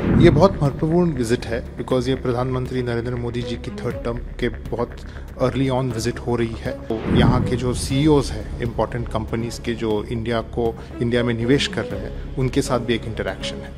ये बहुत महत्वपूर्ण विजिट है बिकॉज ये प्रधानमंत्री नरेंद्र मोदी जी की थर्ड टर्म के बहुत अर्ली ऑन विजिट हो रही है। तो यहाँ के जो सीईओज हैं इम्पोर्टेंट कंपनीज के जो इंडिया में निवेश कर रहे हैं उनके साथ भी एक इंटरेक्शन है।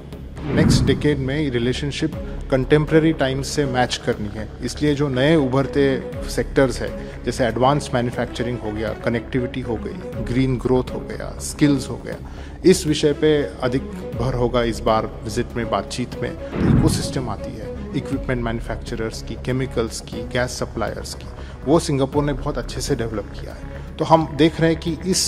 नेक्स्ट डिकेड में रिलेशनशिप कंटेम्प्रेरी टाइम्स से मैच करनी है, इसलिए जो नए उभरते सेक्टर्स है जैसे एडवांस मैन्युफैक्चरिंग हो गया, कनेक्टिविटी हो गई, ग्रीन ग्रोथ हो गया, स्किल्स हो गया, इस विषय पे अधिक भर होगा इस बार विजिट में, बातचीत में। इकोसिस्टम आती है इक्विपमेंट मैन्युफैक्चरर्स की, केमिकल्स की, गैस सप्लायर्स की, वो सिंगापुर ने बहुत अच्छे से डेवलप किया है। तो हम देख रहे हैं कि इस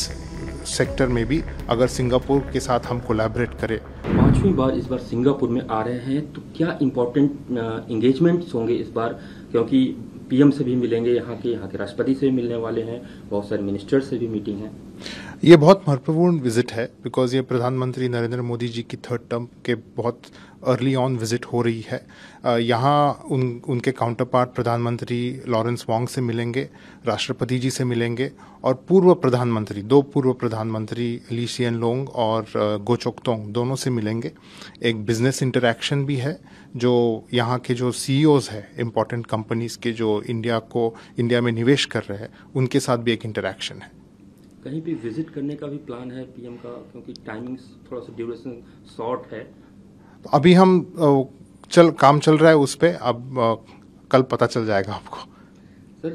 सेक्टर में भी अगर सिंगापुर के साथ हम कोलैबोरेट करें। 5वीं बार इस बार सिंगापुर में आ रहे हैं, तो क्या इम्पोर्टेंट एंगेजमेंट्स होंगे इस बार? क्योंकि पीएम से भी मिलेंगे, यहाँ के राष्ट्रपति से भी मिलने वाले हैं, बहुत सारे मिनिस्टर से भी मीटिंग है। ये बहुत महत्वपूर्ण विजिट है बिकॉज ये प्रधानमंत्री नरेंद्र मोदी जी की थर्ड टर्म के बहुत अर्ली ऑन विजिट हो रही है। यहाँ उनके काउंटर पार्ट प्रधानमंत्री लॉरेंस वोंग से मिलेंगे, राष्ट्रपति जी से मिलेंगे और दो पूर्व प्रधानमंत्री ली सिएन लूंग और गो चोक तोंग दोनों से मिलेंगे। एक बिजनेस इंटरेक्शन भी है, जो यहाँ के जो सीईओज हैं इम्पोर्टेंट कंपनीज के जो इंडिया में निवेश कर रहे हैं उनके साथ भी एक इंटरेक्शन है। कहीं भी विजिट करने का भी प्लान है पीएम का, क्योंकि टाइमिंग्स थोड़ा सा ड्यूरेशन शॉर्ट है? तो अभी हम काम चल रहा है उस पर, अब कल पता चल जाएगा आपको। सर,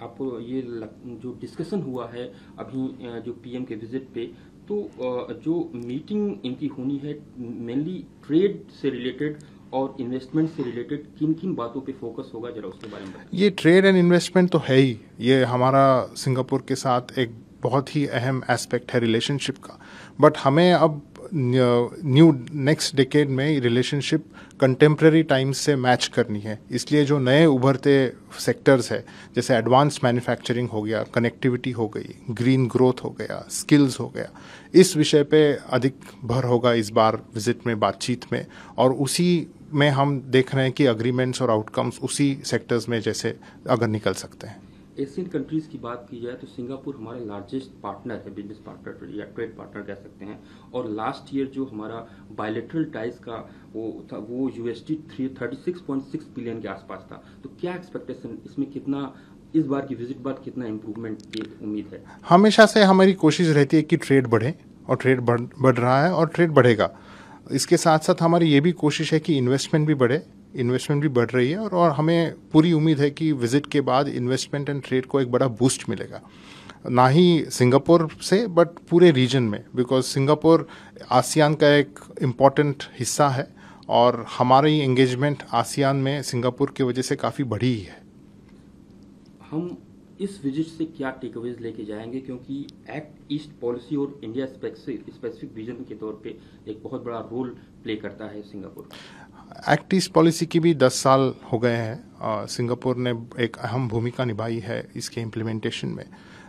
आपको ये जो डिस्कशन हुआ है अभी जो पीएम के विजिट पे, तो जो मीटिंग इनकी होनी है मेनली ट्रेड से रिलेटेड और इन्वेस्टमेंट से रिलेटेड, किन किन बातों पे फोकस होगा, जरा उसके बारे में बताइए। ये ट्रेड एंड इन्वेस्टमेंट तो है ही, ये हमारा सिंगापुर के साथ एक बहुत ही अहम एस्पेक्ट है रिलेशनशिप का। बट हमें अब नेक्स्ट डिकेड में रिलेशनशिप कंटेम्प्रेरी टाइम्स से मैच करनी है, इसलिए जो नए उभरते सेक्टर्स है जैसे एडवांस मैन्युफैक्चरिंग हो गया, कनेक्टिविटी हो गई, ग्रीन ग्रोथ हो गया, स्किल्स हो गया, इस विषय पे अधिक भर होगा इस बार विजिट में, बातचीत में। और उसी में हम देख रहे हैं कि अग्रीमेंट्स और आउटकम्स उसी सेक्टर्स में जैसे अगर निकल सकते हैं। एशियन कंट्रीज की बात की जाए तो सिंगापुर हमारा लार्जेस्ट पार्टनर है, बिजनेस पार्टनर या ट्रेड पार्टनर कह सकते हैं। और लास्ट ईयर जो हमारा बायलैटरल टाइज का वो था, वो USD 36.6 बिलियन के आसपास था। तो क्या एक्सपेक्टेशन इसमें, कितना इस बार की विजिट बाद कितना इम्प्रूवमेंट की उम्मीद है? हमेशा से हमारी कोशिश रहती है कि ट्रेड बढ़े, और ट्रेड बढ़ रहा है और ट्रेड बढ़ेगा। इसके साथ साथ हमारी ये भी कोशिश है कि इन्वेस्टमेंट भी बढ़े, इन्वेस्टमेंट भी बढ़ रही है और हमें पूरी उम्मीद है कि विजिट के बाद इन्वेस्टमेंट एंड ट्रेड को एक बड़ा बूस्ट मिलेगा, ना ही सिंगापुर से बट पूरे रीजन में, बिकॉज सिंगापुर आसियान का एक इम्पॉर्टेंट हिस्सा है और हमारी एंगेजमेंट आसियान में सिंगापुर की वजह से काफ़ी बढ़ी है। हम इस विजिट से क्या टेकअवेज लेके जाएंगे, क्योंकि एक्ट ईस्ट पॉलिसी और इंडिया स्पेसिफिक विजन के तौर पे एक बहुत बड़ा रोल प्ले करता है सिंगापुर। एक्ट ईस्ट पॉलिसी की भी 10 साल हो गए हैं, सिंगापुर ने एक अहम भूमिका निभाई है इसके इम्प्लीमेंटेशन में।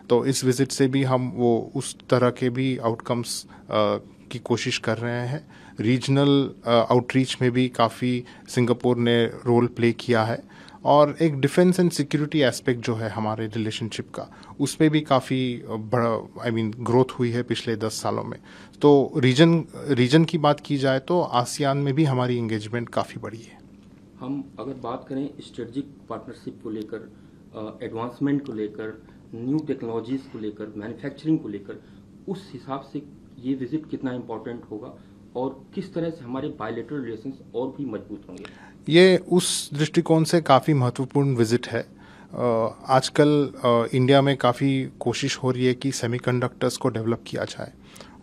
तो इस विजिट से भी हम वो उस तरह के भी आउटकम्स की कोशिश कर रहे हैं। रीजनल आउटरीच में भी काफ़ी सिंगापुर ने रोल प्ले किया है और एक डिफेंस एंड सिक्योरिटी एस्पेक्ट जो है हमारे रिलेशनशिप का, उसमें भी काफ़ी बड़ा ग्रोथ हुई है पिछले 10 सालों में। तो रीजन की बात की जाए तो आसियान में भी हमारी एंगेजमेंट काफ़ी बड़ी है। हम अगर बात करें स्ट्रेटजिक पार्टनरशिप को लेकर, एडवांसमेंट को लेकर, न्यू टेक्नोलॉजीज को लेकर, मैन्युफैक्चरिंग को लेकर, उस हिसाब से ये विजिट कितना इम्पोर्टेंट होगा और किस तरह से हमारे बायलैटरल रिलेशंस और भी मजबूत होंगे? ये उस दृष्टिकोण से काफ़ी महत्वपूर्ण विजिट है। आजकल इंडिया में काफ़ी कोशिश हो रही है कि सेमीकंडक्टर्स को डेवलप किया जाए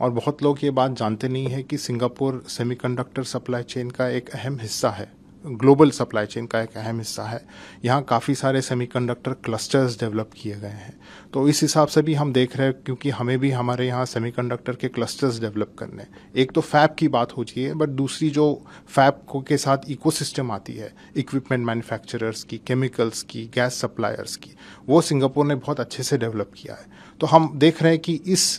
और बहुत लोग ये बात जानते नहीं है कि सिंगापुर सेमीकंडक्टर सप्लाई चेन का एक अहम हिस्सा है, ग्लोबल सप्लाई चेन का एक अहम हिस्सा है। यहाँ काफ़ी सारे सेमीकंडक्टर क्लस्टर्स डेवलप किए गए हैं। तो इस हिसाब से भी हम देख रहे हैं, क्योंकि हमें भी हमारे यहाँ सेमीकंडक्टर के क्लस्टर्स डेवलप करने, एक तो फैब की बात होती है बट दूसरी जो फैब के साथ इकोसिस्टम आती है इक्विपमेंट मैन्युफैक्चरर्स की, केमिकल्स की, गैस सप्लायर्स की, वो सिंगापुर ने बहुत अच्छे से डेवलप किया है। तो हम देख रहे हैं कि इस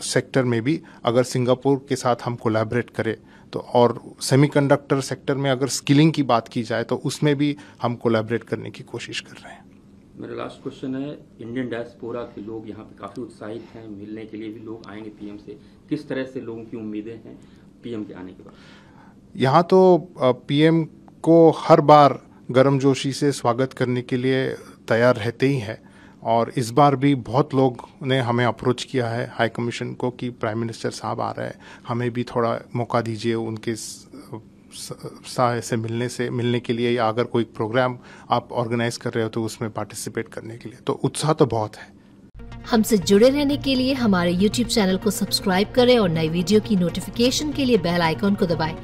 सेक्टर में भी अगर सिंगापुर के साथ हम कोलैबोरेट करें तो, और सेमीकंडक्टर सेक्टर में अगर स्किलिंग की बात की जाए तो उसमें भी हम कोलैबोरेट करने की कोशिश कर रहे हैं। मेरा लास्ट क्वेश्चन है, इंडियन डायस्पोरा के लोग यहाँ पे काफ़ी उत्साहित हैं, मिलने के लिए भी लोग आएंगे पीएम से, किस तरह से लोगों की उम्मीदें हैं? पीएम के आने के बाद? यहाँ तो पीएम को हर बार गर्मजोशी से स्वागत करने के लिए तैयार रहते ही हैं, और इस बार भी बहुत लोग ने हमें अप्रोच किया है हाई कमीशन को कि प्राइम मिनिस्टर साहब आ रहे हैं, हमें भी थोड़ा मौका दीजिए उनके से मिलने के लिए, या अगर कोई प्रोग्राम आप ऑर्गेनाइज कर रहे हो तो उसमें पार्टिसिपेट करने के लिए। तो उत्साह तो बहुत है। हमसे जुड़े रहने के लिए हमारे YouTube चैनल को सब्सक्राइब करें और नई वीडियो की नोटिफिकेशन के लिए बेल आइकॉन को दबाएं।